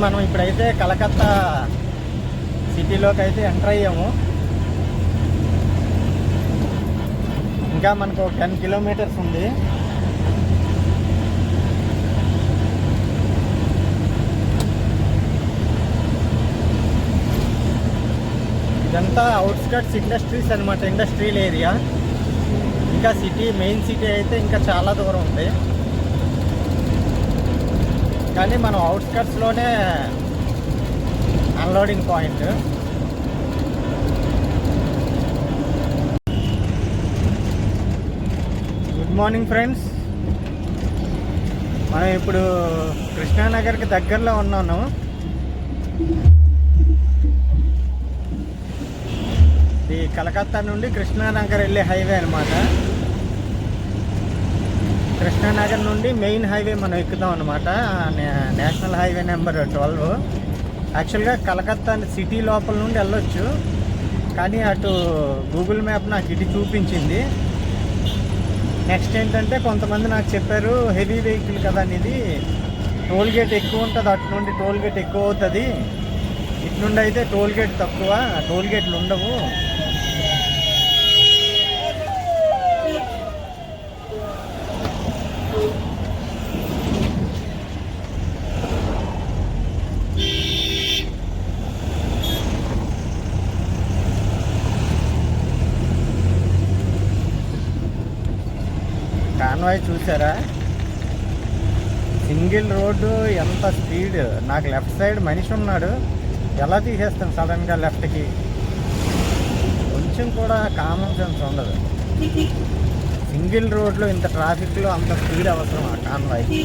మనం ఇప్పుడైతే కలకత్తా సిటీలోకి అయితే ఎంటర్ అయ్యాము. ఇంకా మనకు 10 కిలోమీటర్స్ ఉంది. ఇదంతా అవుట్స్కట్స్ ఇండస్ట్రీస్ అనమాట, ఇండస్ట్రియల్ ఏరియా. ఇంకా సిటీ, మెయిన్ సిటీ అయితే ఇంకా చాలా దూరం ఉంది. కానీ మనం అవుట్స్కట్స్లోనే unloading point. Good morning friends. మనం ఇప్పుడు కృష్ణానగర్కి దగ్గరలో ఉన్నాను. ఈ కలకత్తా నుండి కృష్ణానగర్ వెళ్ళే హైవే అనమాట. కృష్ణానగర్ నుండి మెయిన్ హైవే మనం ఎక్కుదాం అనమాట, నేషనల్ హైవే నెంబర్ 12. యాక్చువల్గా కలకత్తా సిటీ లోపల నుండి వెళ్ళొచ్చు, కానీ అటు గూగుల్ మ్యాప్ నాకు ఇటు చూపించింది. నెక్స్ట్ ఏంటంటే కొంతమంది నాకు చెప్పారు, హెవీ వెహికల్ కదా అనేది, టోల్ గేట్ ఎక్కువ ఉంటుంది, అటు నుండి టోల్ గేట్ ఎక్కువ అవుతుంది, ఇటు నుండి అయితే టోల్ గేట్ తక్కువ, టోల్ గేట్లు ఉండవు. కాన్వాయ్ చూసారా, సింగిల్ రోడ్డు, ఎంత స్పీడ్. నాకు లెఫ్ట్ సైడ్ మనిషి ఉన్నాడు, ఎలా తీసేస్తాను సడన్గా లెఫ్ట్కి? కొంచెం కూడా కామన్ సెన్స్ ఉండదు. సింగిల్ రోడ్లో ఇంత ట్రాఫిక్లో అంత స్పీడ్ అవసరం ఆ కాన్వాయ్కి?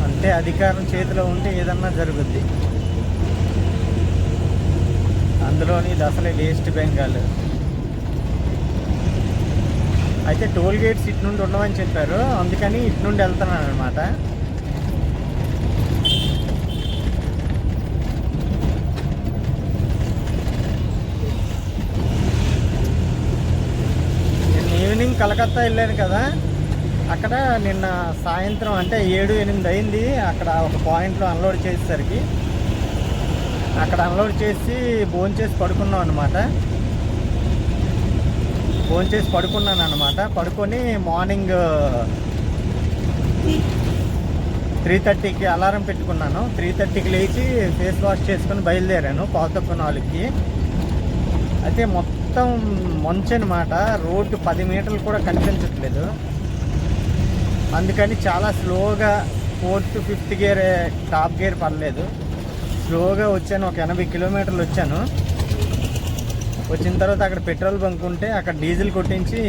అంటే అధికారం చేతిలో ఉంటే ఏదన్నా జరుగుద్ది. అందులోని ఇది అసలే వెస్ట్ బెంగాల్. అయితే టోల్ గేట్స్ ఇటు నుండి ఉండవని చెప్పారు, అందుకని ఇటు నుండి వెళ్తున్నాను అనమాట. నేను ఈవినింగ్ కలకత్తా వెళ్ళాను కదా, అక్కడ నిన్న సాయంత్రం అంటే 7-8 అయింది. అక్కడ ఒక పాయింట్లో అన్లోడ్ చేసేసరికి అక్కడ అన్లోడ్ చేసి భోంచేసి పడుకున్నాం అనమాట. భోంచేసి పడుకున్నాను అనమాట. పడుకొని మార్నింగ్ 3:30కి అలారం పెట్టుకున్నాను. 3:30కి లేచి ఫేస్ వాష్ చేసుకుని బయలుదేరాను 4:04కి. అయితే మొత్తం మంచు అనమాట, రోడ్డు 10 మీటర్లు కూడా కనిపించట్లేదు. అందుకని చాలా స్లోగా 4th, 5th gear, top gear పడలేదు, స్లోగా వచ్చాను. ఒక 80 కిలోమీటర్లు వచ్చాను. వచ్చిన తర్వాత అక్కడ పెట్రోల్ బంక్ ఉంటే అక్కడ డీజిల్ కొట్టించి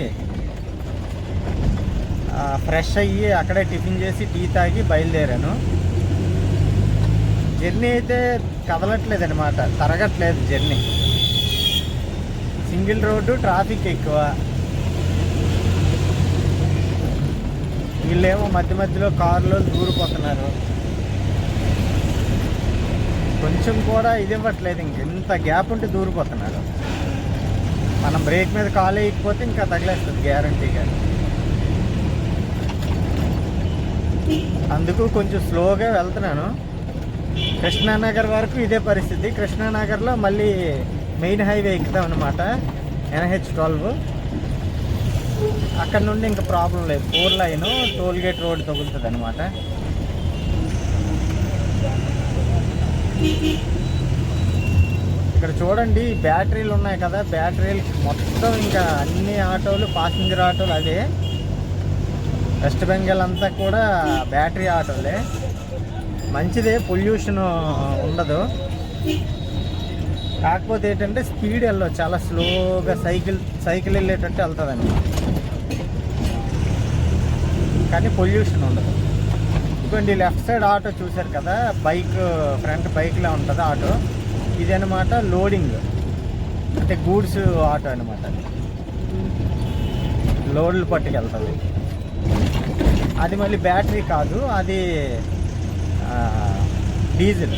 ఫ్రెష్ అయ్యి అక్కడే టిఫిన్ చేసి టీ తాగి బయలుదేరాను. జర్నీ అయితే కదలట్లేదు అనమాట, తరగట్లేదు జర్నీ. సింగిల్ రోడ్డు, ట్రాఫిక్ ఎక్కువ. వీళ్ళేమో మధ్య మధ్యలో కారులో దూరిపోతున్నారు. కొంచెం కూడా ఇది ఇవ్వట్లేదు, ఇంత గ్యాప్ ఉంటే దూరిపోతున్నారు. మనం బ్రేక్ మీద కాలు వేయకపోతే ఇంకా తగిలేస్తుంది గ్యారంటీగా. అందుకు కొంచెం స్లోగా వెళ్తున్నాను. కృష్ణానగర్ వరకు ఇదే పరిస్థితి. కృష్ణానగర్లో మళ్ళీ మెయిన్ హైవే ఎక్కుతాం అనమాట, NH-12. అక్కడ నుండి ఇంకా ప్రాబ్లం లేదు, 4 లైన్ టోల్ గేట్ రోడ్ తగులుతుంది అనమాట. ఇక్కడ చూడండి బ్యాటరీలు ఉన్నాయి కదా, బ్యాటరీలు మొత్తం ఇంకా అన్ని ఆటోలు, ప్యాసింజర్ ఆటోలు అదే. వెస్ట్ బెంగాల్ అంతా కూడా బ్యాటరీ ఆటోలే. మంచిదే, పొల్యూషన్ ఉండదు. కాకపోతే ఏంటంటే స్పీడ్ వెళ్ళదు, చాలా స్లోగా సైకిల్ వెళ్ళేటట్టు వెళ్తుందండి, కానీ పొల్యూషన్ ఉండదు. ఇదిగోండి లెఫ్ట్ సైడ్ ఆటో చూసారు కదా, బైక్, ఫ్రంట్ బైక్లా ఉంటుంది ఆటో. ఇదనమాట లోడింగ్, అంటే గూడ్స్ ఆటో అనమాట, లోడ్లు పట్టుకెళ్తుంది. అది మళ్ళీ బ్యాటరీ కాదు, అది డీజిల్.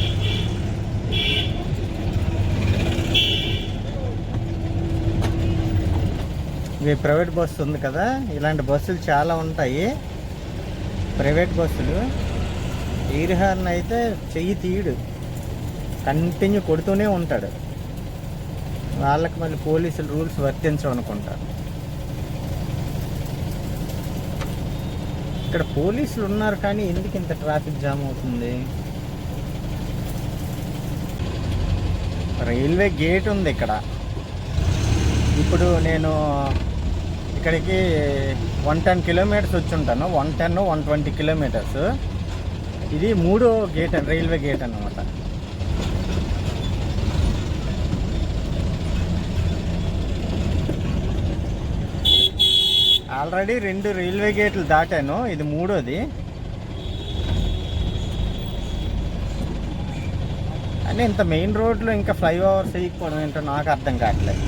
ఇవి ప్రైవేట్ బస్సు ఉంది కదా, ఇలాంటి బస్సులు చాలా ఉంటాయి, ప్రైవేట్ బస్సులు. ఎయిర్ హార్న్ అయితే చెయ్యి తీయడు, కంటిన్యూ కొడుతూనే ఉంటాడు. వాళ్ళకి మళ్ళీ పోలీసులు రూల్స్ వర్తించవు అనుకుంటారు. ఇక్కడ పోలీసులు ఉన్నారు కానీ ఎందుకు ఇంత ట్రాఫిక్ జామ్ అవుతుంది? రైల్వే గేట్ ఉంది ఇక్కడ. ఇప్పుడు నేను ఇక్కడికి 110 కిలోమీటర్స్ వచ్చి ఉంటాను. 120 కిలోమీటర్స్. ఇది 3వ గేట్, రైల్వే గేట్ అన్నమాట. ఆల్రెడీ 2 రైల్వే గేట్లు దాటాను, ఇది 3వది. అంటే ఇంత మెయిన్ రోడ్లో ఇంకా ఫ్లైఓవర్స్ వేయకపోవడం ఏంటో నాకు అర్థం కావట్లేదు.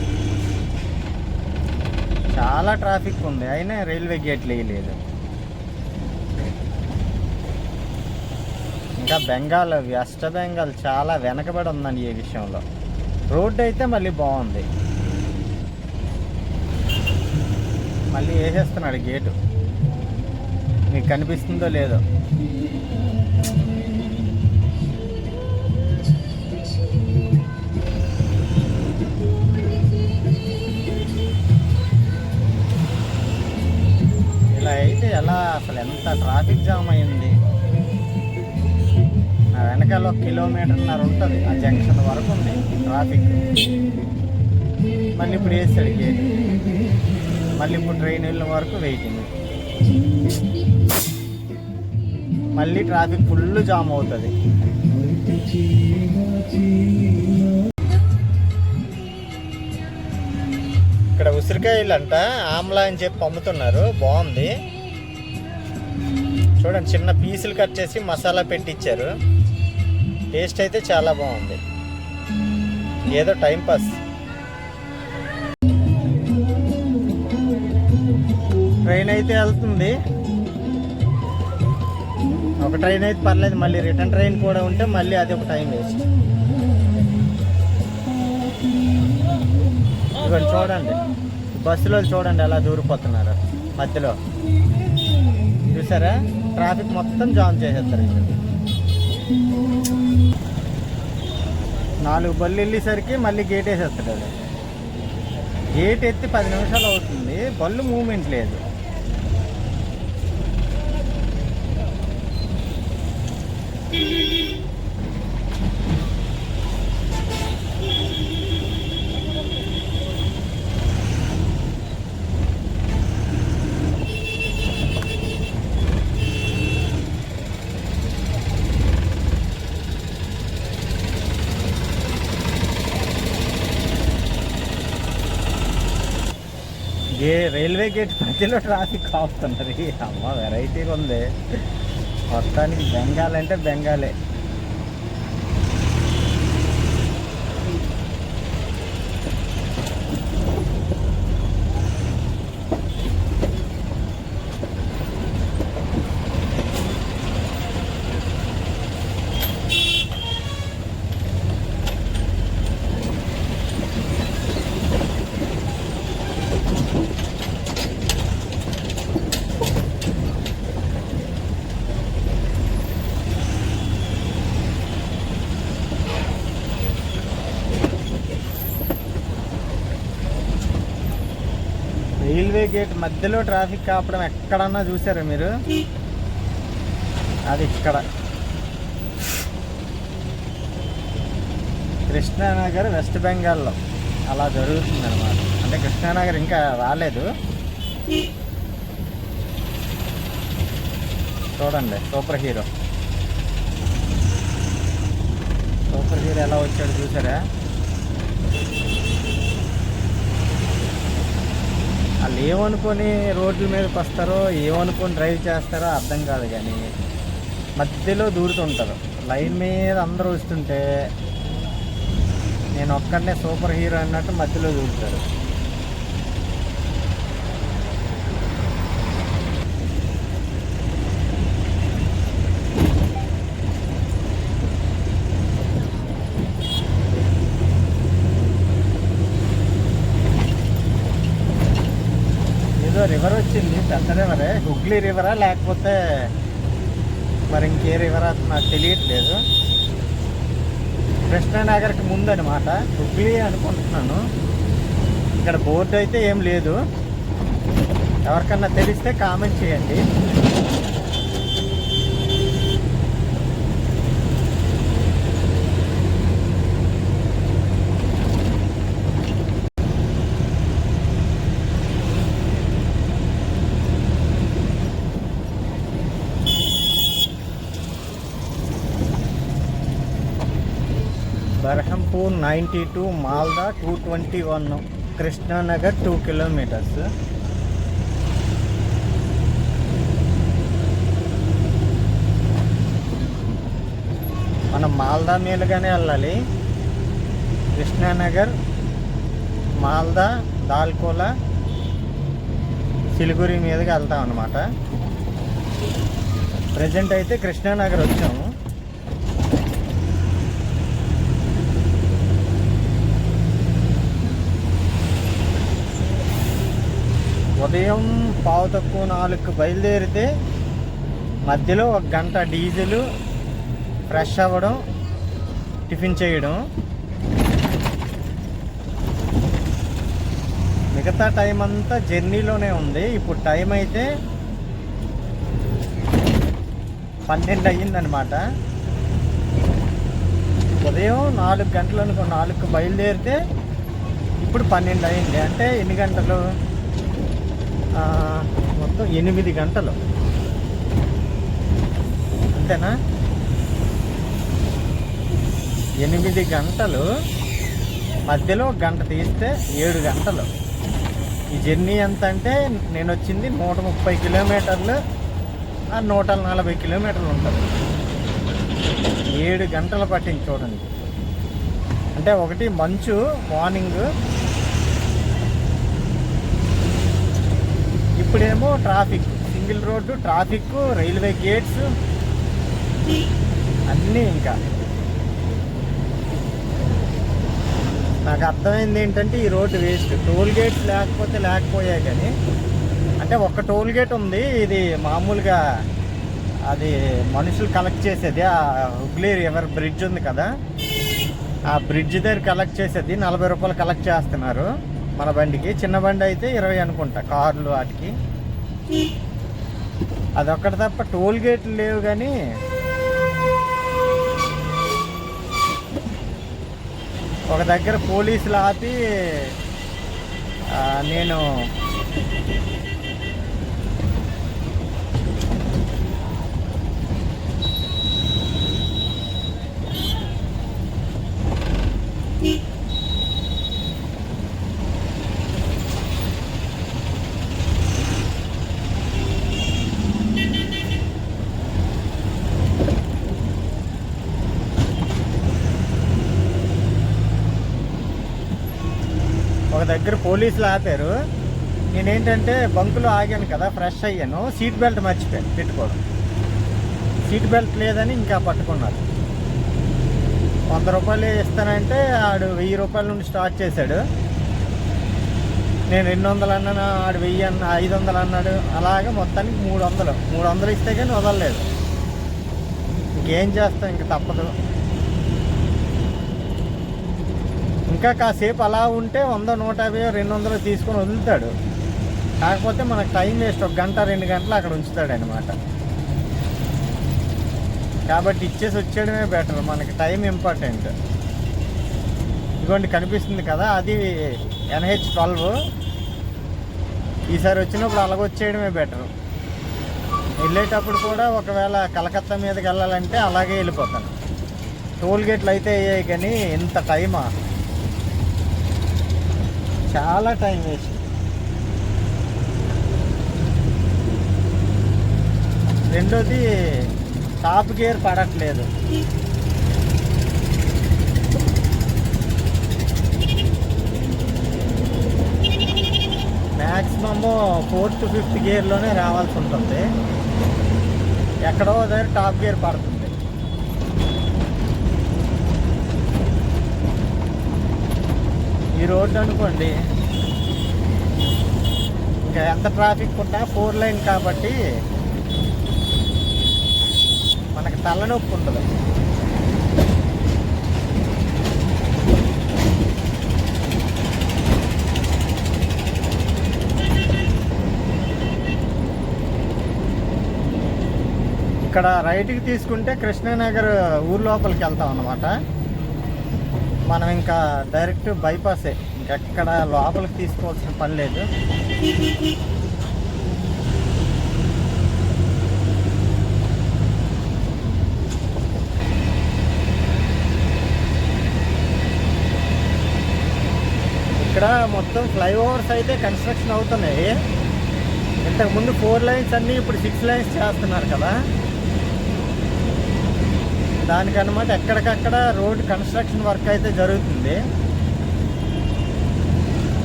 చాలా ట్రాఫిక్ ఉంది, అయినా రైల్వే గేట్లు వేయలేదు. ఇంకా బెంగాల్, వెస్ట్ బెంగాల్ చాలా వెనకబడి ఉందండి ఈ విషయంలో. రోడ్డు అయితే మళ్ళీ బాగుంది. మళ్ళీ వేసేస్తున్నాడు గేటు, మీకు కనిపిస్తుందో లేదో. ఇలా అయితే ఎలా? అసలు ఎంత ట్రాఫిక్ జామ్ అయింది. నా వెనకాల 1.5 కిలోమీటర్ ఉంటుంది, ఆ జంక్షన్ వరకు ఉంది ట్రాఫిక్. మళ్ళీ ఇప్పుడు వేసాడు గేట్, మళ్ళీ ఇప్పుడు ట్రైన్ వెళ్ళిన వరకు వెయిటింగ్. మళ్ళీ ట్రాఫిక్ ఫుల్ జామ్ అవుతుంది. ఇక్కడ ఉసిరికాయలు అంట ఆమ్లా అని చెప్పి అమ్ముతున్నారు, బాగుంది. చూడండి, చిన్న పీసులు కట్ చేసి మసాలా పెట్టించారు. టేస్ట్ అయితే చాలా బాగుంది, ఏదో టైంపాస్. ట్రైన్ అయితే వెళ్తుంది, ఒక ట్రైన్ అయితే పర్లేదు. మళ్ళీ రిటర్న్ ట్రైన్ కూడా ఉంటే మళ్ళీ అది ఒక టైం వేస్ట్. ఇవన్నీ చూడండి, బస్సులో చూడండి ఎలా దూరిపోతున్నారు మధ్యలో. చూసారా, ట్రాఫిక్ మొత్తం జామ్ చేసేస్తారు. ఇక్కడ 4 బళ్ళు వెళ్ళేసరికి మళ్ళీ గేట్ వేసేస్తాడు. అది గేట్ ఎత్తి 10 నిమిషాలు అవుతుంది, బళ్ళు మూమెంట్ లేదు. రైల్వే గేట్ మధ్యలో ట్రాఫిక్ ఆపుతున్నది. అమ్మ, వెరైటీగా ఉంది. మొత్తానికి బెంగాల్ అంటే బెంగాలే. రైల్వే గేట్ మధ్యలో ట్రాఫిక్ ఆపడం ఎక్కడన్నా చూసారా మీరు? అది ఇక్కడ కృష్ణానగర్ వెస్ట్ బెంగాల్లో అలా జరుగుతుంది అన్నమాట. అంటే కృష్ణానగర్ ఇంకా రాలేదు. చూడండి, సూపర్ హీరో ఎలా వచ్చాడు చూసారా? వాళ్ళు ఏమనుకొని రోడ్ల మీదకి వస్తారో, ఏమనుకొని డ్రైవ్ చేస్తారో అర్థం కాదు, కానీ మధ్యలో దూరుతుంటారు. లైన్ మీద అందరూ వస్తుంటే నేను ఒక్కడనే సూపర్ హీరో అన్నట్టు మధ్యలో దూరుతారు. రివర్ వచ్చింది, పెద్ద రివరే. హుగ్లీ రివరా లేకపోతే మరి ఇంకే రివర్ నాకు తెలియట్లేదు. కృష్ణానగర్కి ముందు అనమాట, హుగ్లీ అనుకుంటున్నాను. ఇక్కడ బోర్డు అయితే ఏం లేదు. ఎవరికన్నా తెలిస్తే కామెంట్ చేయండి. బర్హంపూర్ 92, మాల్దా 221, కృష్ణానగర్ 2 కిలోమీటర్స్. మనం మాల్దా మీదుగానే వెళ్ళాలి. కృష్ణానగర్, మాల్దా, దాల్కోలా, సిలిగురి మీదుగా వెళ్తాం అన్నమాట. ప్రజెంట్ అయితే కృష్ణానగర్ వచ్చాము. ఉదయం 3:45 బయలుదేరితే మధ్యలో 1 గంట డీజిల్, ఫ్రెష్ అవ్వడం, టిఫిన్ చేయడం. మిగతా టైం అంతా జర్నీలోనే ఉంది. ఇప్పుడు టైం అయితే 12 అయ్యిందనమాట. ఉదయం 4 గంటలు అనుకో, 4కు బయలుదేరితే ఇప్పుడు 12 అయింది. అంటే ఎన్ని గంటలు? మొత్తం 8 గంటలు అంతేనా? 8 గంటలు మధ్యలో 1 గంట తీస్తే 7 గంటలు. ఈ జర్నీ ఎంత అంటే నేను వచ్చింది 130 కిలోమీటర్లు, 140 కిలోమీటర్లు ఉంటుంది. 7 గంటలు పట్టింది చూడండి. అంటే ఒకటి మంచు, మార్నింగ్, ఇప్పుడేమో traffic, single road, traffic, railway gates అన్నీ. ఇంకా నాకు అర్థమైంది ఏంటంటే ఈ రోడ్డు వేస్ట్. టోల్ గేట్స్ లేకపోయాయి కానీ, అంటే ఒక్క టోల్ గేట్ ఉంది. ఇది మామూలుగా అది మనుషులు కలెక్ట్ చేసేది. ఆ హుగ్లీ రివర్ బ్రిడ్జ్ ఉంది కదా, ఆ బ్రిడ్జ్ దగ్గర కలెక్ట్ చేసేది. 40 రూపాయలు కలెక్ట్ చేస్తున్నారు మన బండికి. చిన్న బండి అయితే 20 అనుకుంటా, కార్లు వాటికి. అదొక్కటి తప్ప టోల్ గేట్లు లేవు. కానీ ఒక దగ్గర పోలీసులు ఆపి నేను పోలీసులు ఆపారు. నేనేంటంటే బంకులో ఆగాను కదా, ఫ్రెష్ అయ్యాను. సీట్ బెల్ట్ మర్చిపోయాను పెట్టుకోవడం. సీట్ బెల్ట్ లేదని ఇంకా పట్టుకున్నారు. 100 రూపాయలు ఇస్తానంటే ఆడు 1000 రూపాయల నుండి స్టార్ట్ చేశాడు. నేను 200 అన్నాను, ఆడు 1000 అన్న, 500 అన్నాడు. అలాగే మొత్తానికి 300 ఇస్తే కానీ వదలలేదు. ఇంకేం చేస్తాం, ఇంక తప్పదు. ఇంకా కాసేపు అలా ఉంటే 100, 150, 200 తీసుకొని వదులుతాడు. కాకపోతే మనకు టైం వేస్ట్. 1 గంట 2 గంటలు అక్కడ ఉంచుతాడు అనమాట. కాబట్టి ఇచ్చేసి వచ్చేయడమే బెటర్. మనకి టైం ఇంపార్టెంట్. ఇదిగోండి కనిపిస్తుంది కదా, అది NH12. ఈసారి వచ్చినప్పుడు అలాగొచ్చేయడమే బెటర్. వెళ్ళేటప్పుడు కూడా ఒకవేళ కలకత్తా మీదకి వెళ్ళాలంటే అలాగే వెళ్ళిపోతాను. టోల్ గేట్లు అయితే అయ్యాయి కానీ ఇంత టైమా, చాలా టైం వేస్ట్. రెండోది టాప్ గేర్ పడట్లేదు. మ్యాక్సిమము 4th to 5th గేర్లోనే రావాల్సి ఉంటుంది. ఎక్కడో దగ్గర టాప్ గేర్ పడుతుంది. ఈ రోడ్డు అనుకోండి, ఇంకా ఎంత ట్రాఫిక్ ఉన్నా 4 లైన్ కాబట్టి మనకి తలనొప్పి ఉండదు. ఇక్కడ రైట్కి తీసుకుంటే కృష్ణానగర్ ఊరు లోపలికి వెళ్తాం అన్నమాట. మనం ఇంకా డైరెక్ట్ బైపాసే, ఇంకెక్కడ లోపలికి తీసుకోవాల్సిన పని లేదు. ఇక్కడ మొత్తం ఫ్లైఓవర్స్ అయితే కన్స్ట్రక్షన్ అవుతున్నాయి. ఇంతకుముందు 4 లైన్స్ అన్నీ ఇప్పుడు 6 లైన్స్ చేస్తున్నారు కదా, దానికన్నమాట ఎక్కడికక్కడ రోడ్ కన్స్ట్రక్షన్ వర్క్ అయితే జరుగుతుంది.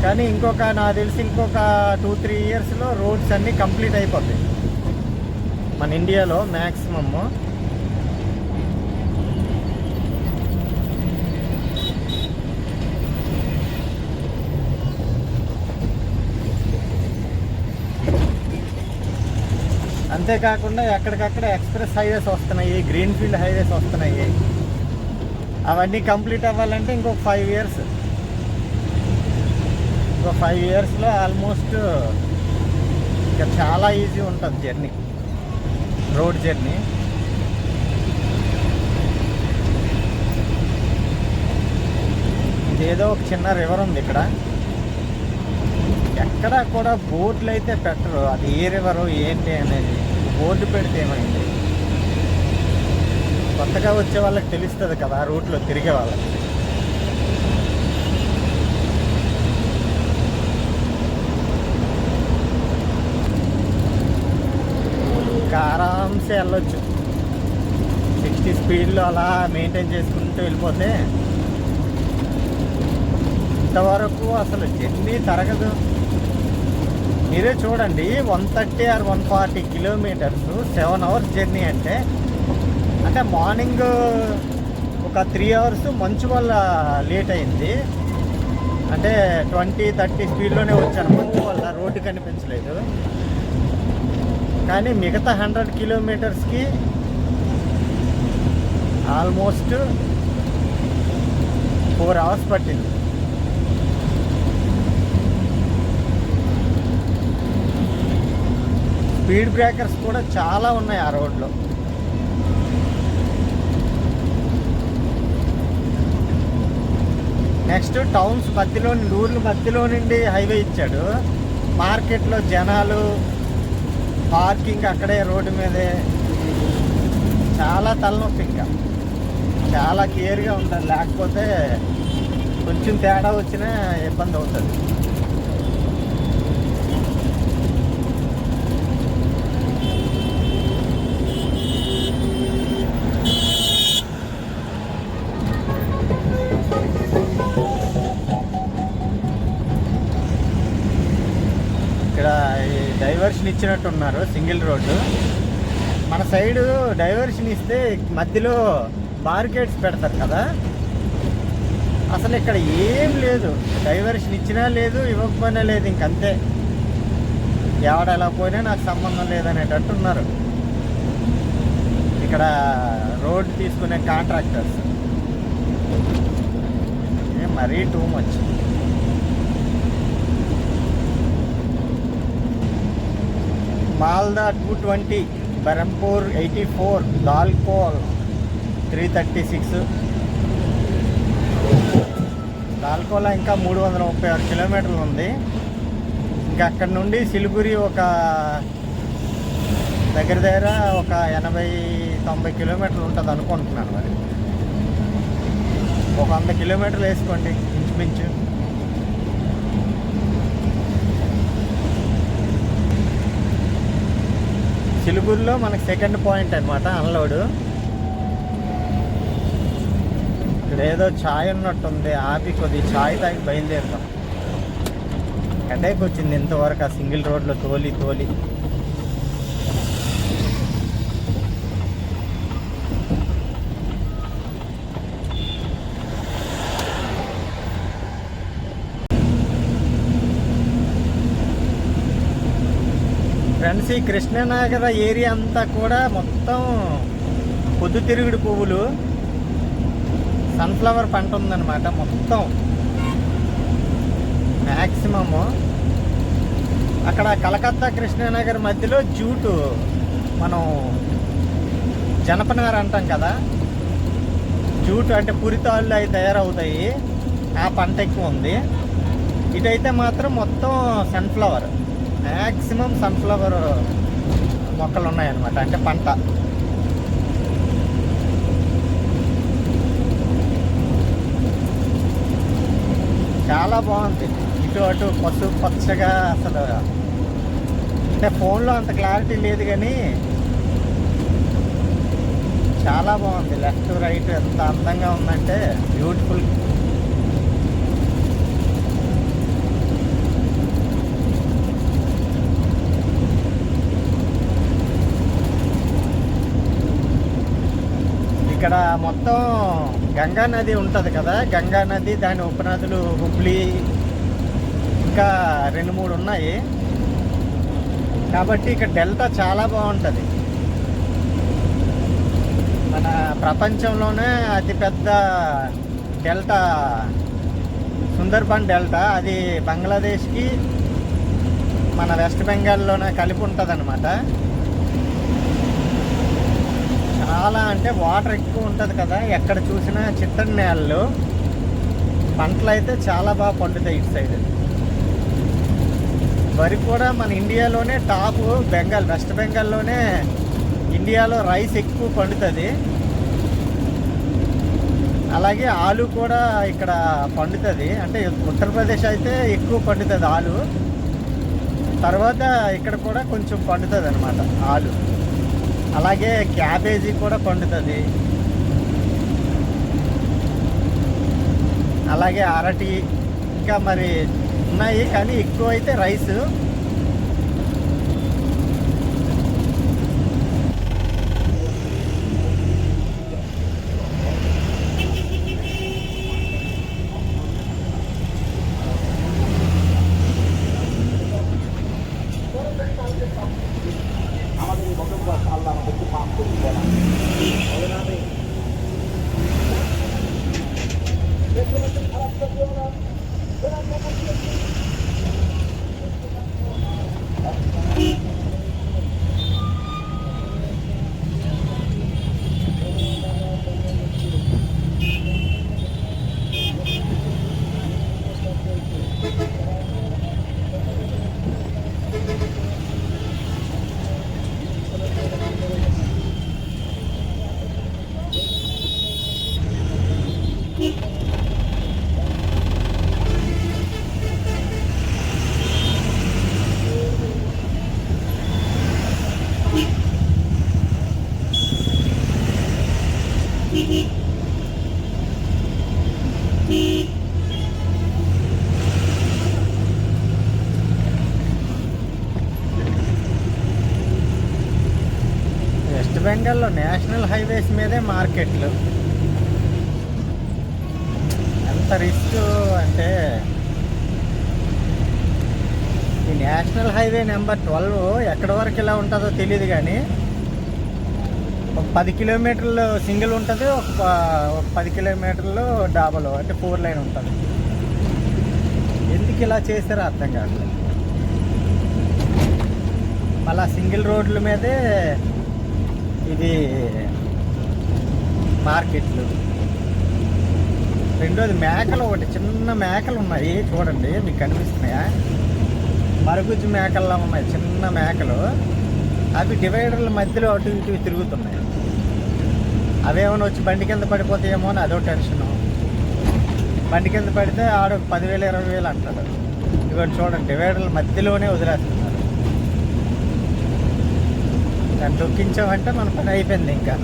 కానీ నాకు తెలిసి ఇంకొక 2-3 ఇయర్స్లో రోడ్స్ అన్నీ కంప్లీట్ అయిపోతాయి మన ఇండియాలో మ్యాక్సిమమ్. అంతేకాకుండా ఎక్కడికక్కడ ఎక్స్ప్రెస్ హైవేస్ వస్తున్నాయి, గ్రీన్ ఫీల్డ్ హైవేస్ వస్తున్నాయి. అవన్నీ కంప్లీట్ అవ్వాలంటే ఇంకొక 5 ఇయర్స్. ఇంకో 5 ఇయర్స్లో ఆల్మోస్ట్ ఇంకా చాలా ఈజీ ఉంటుంది జర్నీ, రోడ్ జర్నీ. ఇదేదో ఒక చిన్న రివర్ ఉంది ఇక్కడ, ఎక్కడ కూడా బోర్డులు అయితే పెట్టరు. అది ఏ రివరు ఏంటి అనేది బోర్డు పెడితే ఏమైంది, కొత్తగా వచ్చే వాళ్ళకి తెలుస్తుంది కదా రూట్లో తిరిగే వాళ్ళకి. ఇంకా ఆరామ్సే వెళ్ళొచ్చు. 60 స్పీడ్లో అలా మెయింటైన్ చేసుకుంటూ వెళ్ళిపోతే ఇంతవరకు అసలు జర్నీ తరగదు. మీరే చూడండి, 130 or 140 కిలోమీటర్స్ 7 అవర్స్ జర్నీ అంటే మార్నింగ్ ఒక 3 అవర్స్ మంచు వల్ల లేట్ అయింది. అంటే 20-30 స్పీడ్లోనే వచ్చాను, మంచు వల్ల రోడ్డు కనిపించలేదు. కానీ మిగతా 100 కిలోమీటర్స్కి ఆల్మోస్ట్ 4 అవర్స్ పట్టింది. స్పీడ్ బ్రేకర్స్ కూడా చాలా ఉన్నాయి ఆ రోడ్లో. నెక్స్ట్ టౌన్స్ మధ్యలో, ఊర్ల మధ్యలో నుండి హైవే ఇచ్చాడు. మార్కెట్లో జనాలు, పార్కింగ్ అక్కడే రోడ్డు మీదే. చాలా తలనొప్పి. ఇంకా చాలా కేర్గా ఉండాలి, లేకపోతే కొంచెం తేడా వచ్చినా ఇబ్బంది అవుతుంది. ఇక్కడ డైవర్షన్ ఇచ్చినట్టున్నారు, సింగిల్ రోడ్డు. మన సైడు డైవర్షన్ ఇస్తే మధ్యలో బారికేడ్స్ పెడతారు కదా, అసలు ఇక్కడ ఏం లేదు. డైవర్షన్ ఇచ్చినా లేదు, ఇవ్వకపోయినా లేదు, ఇంకంతే. ఎవడెలా పోయినా నాకు సంబంధం లేదనేటట్టు ఉన్నారు ఇక్కడ రోడ్ తీసుకునే కాంట్రాక్టర్స్. మరీ టూ మచ్. మాల్దా 220, బెరంపూర్ 84, దాల్కోల్ 336. దాల్కోలా ఇంకా 336 కిలోమీటర్లు ఉంది. ఇంకా అక్కడ నుండి సిలిగురి ఒక దగ్గర ఒక 80-90 కిలోమీటర్లు ఉంటుంది అనుకుంటున్నాను. మరి ఒక 100 కిలోమీటర్లు వేసుకోండి ఇంచుమించు. సిలిగురిలో మనకి సెకండ్ పాయింట్ అనమాట అన్లోడ్. ఇక్కడ ఏదో ఛాయ్ ఉన్నట్టుంది, ఆపి కొద్ది ఛాయ్ తాగి బయలుదేరుతాం. హెడేక్ వచ్చింది ఇంతవరకు ఆ సింగిల్ రోడ్లో తోలి. ఫ్రెండ్స్, ఈ కృష్ణానగర్ ఏరియా అంతా కూడా మొత్తం పొద్దుతిరుగుడు పువ్వులు, సన్ఫ్లవర్ పంట ఉందన్నమాట. మొత్తం మ్యాక్సిమము అక్కడ కలకత్తా కృష్ణానగర్ మధ్యలో జూటు, మనం జనపనార అంటాం కదా, జూటు అంటే పురితాళ్ళు అవి తయారవుతాయి, ఆ పంట ఎక్కువ ఉంది. ఇటైతే మాత్రం మొత్తం సన్ఫ్లవర్, మ్యాక్సిమం సన్ఫ్లవర్ మొక్కలు ఉన్నాయన్నమాట, అంటే పంట. చాలా బాగుంది. ఇటు అటు పసుపు పచ్చగా, అసలు అంటే ఫోన్లో అంత క్లారిటీ లేదు కానీ చాలా బాగుంది. లెఫ్ట్ రైట్ ఎంత అందంగా ఉందంటే బ్యూటిఫుల్. ఇక్కడ మొత్తం గంగా నది ఉంటుంది కదా, గంగా నది, దాని ఉపనదులు హుబ్లీ, ఇంకా 2-3 ఉన్నాయి. కాబట్టి ఇక్కడ డెల్టా చాలా బాగుంటుంది. మన ప్రపంచంలోనే అతిపెద్ద డెల్టా సుందర్బన్ డెల్టా. అది బంగ్లాదేశ్కి మన వెస్ట్ బెంగాల్లోనే కలిపి ఉంటుంది అన్నమాట. చాలా అంటే వాటర్ ఎక్కువ ఉంటుంది కదా, ఎక్కడ చూసినా చిత్తడి నేలలు, పంటలు అయితే చాలా బాగా పండుతాయి ఇటు సైడ్. వరి కూడా మన ఇండియాలోనే టాప్, బెంగాల్, వెస్ట్ బెంగాల్లోనే ఇండియాలో రైస్ ఎక్కువ పండుతుంది. అలాగే ఆలు కూడా ఇక్కడ పండుతుంది, అంటే ఉత్తరప్రదేశ్ అయితే ఎక్కువ పండుతుంది ఆలు. తర్వాత ఇక్కడ కూడా కొంచెం పండుతుంది అన్నమాట ఆలు. అలాగే క్యాబేజీ కూడా పండుతుంది. అలాగే అరటి, ఇంకా మరి ఉన్నాయి, కానీ ఎక్కువ అయితే రైస్. వెస్ట్ బెంగాల్లో నేషనల్ హైవేస్ మీదే మార్కెట్లు. ఎంత రిస్క్ అంటే, ఈ నేషనల్ హైవే నెంబర్ 12 ఎక్కడి వరకు ఇలా ఉంటుందో తెలియదు, కానీ ఒక 10 కిలోమీటర్లు సింగిల్ ఉంటుంది, ఒక 10 కిలోమీటర్లు డాబల్, అంటే 4 లైన్ ఉంటుంది. ఎందుకు ఇలా చేశారో అర్థం కావట్లేదు. మళ్ళా సింగిల్ రోడ్ల మీదే ఇది మార్కెట్లు. రెండోది మేకలు, ఒకటి చిన్న మేకలు ఉన్నాయి చూడండి, మీకు కనిపిస్తున్నాయా? మరుగుజ్జు మేకల్లా ఉన్నాయి, చిన్న మేకలు. అవి డివైడర్ల మధ్యలో అటు ఇటు తిరుగుతున్నాయి. అవేమైనా వచ్చి బండి కింద పడిపోతాయేమో అని అదో టెన్షను. బండి కింద పడితే ఆడ 10,000 20,000 అంటాడు. ఇవన్నీ చూడండి, డివైడర్ల మధ్యలోనే వదిలేస్తున్నారు. దాన్ని తొక్కించామంటే మన పని అయిపోయింది. ఇంకా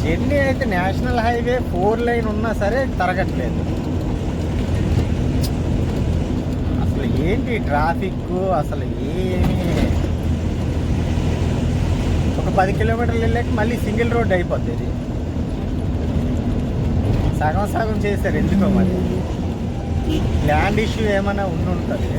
జర్నీ అయితే నేషనల్ హైవే 4 లైన్ ఉన్నా సరే తరగట్లేదు. అసలు ఏంటి ట్రాఫిక్, అసలు ఏమి ఒక 10 కిలోమీటర్లు వెళ్ళాక మళ్ళీ సింగిల్ రోడ్ అయిపోద్ది. ఇది సగం సగం చేశారు ఎందుకో మరి. ల్యాండ్ ఇష్యూ ఏమైనా ఉంటుంది.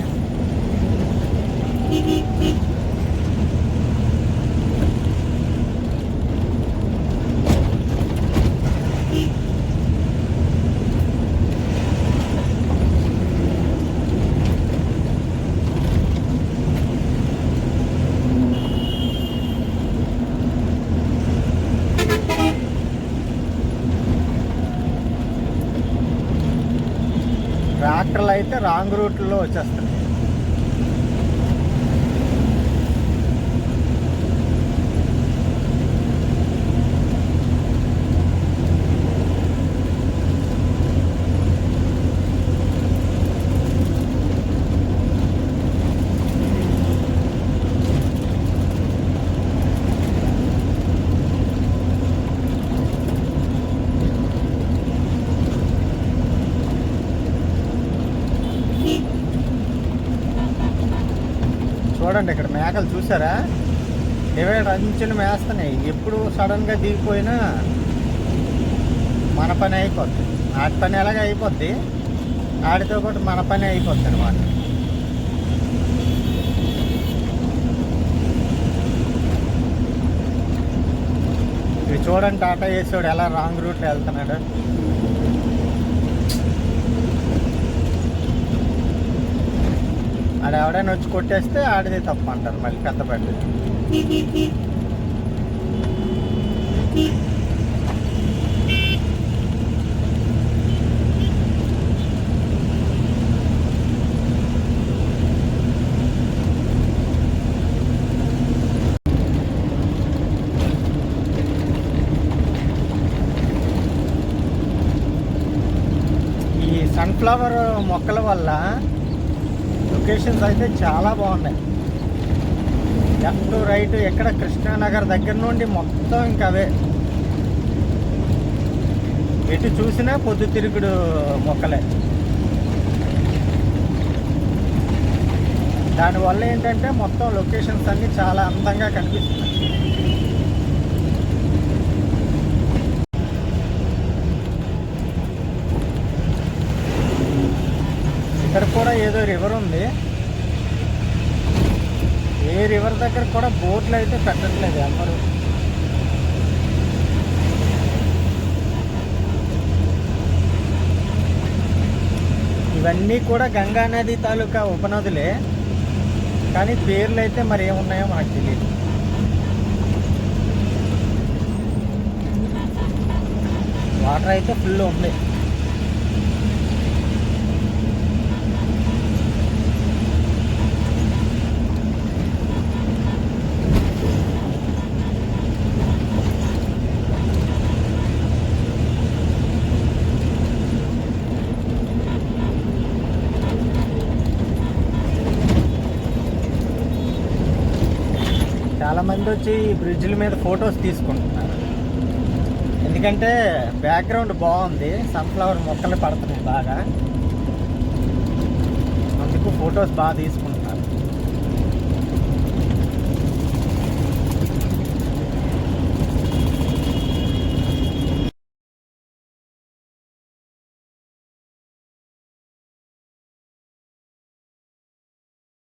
ట్రాక్టర్లు అయితే రాంగ్ రూట్లో వచ్చేస్తున్నాయి. చూడండి ఇక్కడ మేకలు చూసారా, డివైడర్ అంచుని మేస్తున్నాయి. ఎప్పుడు సడన్గా దిగిపోయినా మన పని అయిపోద్ది. ఆడి పని ఎలాగ అయిపోద్ది, ఆడితో పాటు మన పని అయిపోద్ది అనమాట. ఇది చూడండి టాటా ఏసోడు ఎలా రాంగ్ రూట్లో వెళ్తున్నాడు. ఆడ ఎవడైనా వచ్చి కొట్టేస్తే ఆడిదే తప్పు అంటారు మళ్ళీ పెద్ద పెద్ద. ఈ సన్ఫ్లవర్ మొక్కల వల్ల లొకేషన్స్ అయితే చాలా బాగున్నాయి. లెఫ్ట్ రైట్ ఎక్కడ కృష్ణానగర్ దగ్గర నుండి మొత్తం ఇంకా అవే, ఎటు చూసినా పొద్దుతిరుగుడు మొక్కలే. దానివల్ల ఏంటంటే మొత్తం లొకేషన్స్ అన్నీ చాలా అందంగా కనిపిస్తున్నాయి. ఇక్కడ కూడా ఏదో రివర్ ఉంది. ఏ రివర్ దగ్గర కూడా బోట్లు అయితే పెట్టట్లేదు ఎవరు. ఇవన్నీ కూడా గంగా నది తాలూకా ఉపనదులే, కానీ పేర్లు అయితే మరి ఏమున్నాయో మనకు తెలియదు. వాటర్ అయితే ఫుల్ ఉంది. చాలామంది వచ్చి ఈ బ్రిడ్జ్ల మీద ఫొటోస్ తీసుకుంటున్నారు. ఎందుకంటే బ్యాక్గ్రౌండ్ బాగుంది, సన్ఫ్లవర్ మొక్కలు పడుతున్నాయి బాగా, అందుకు ఫొటోస్ బాగా తీసుకుంటున్నారు.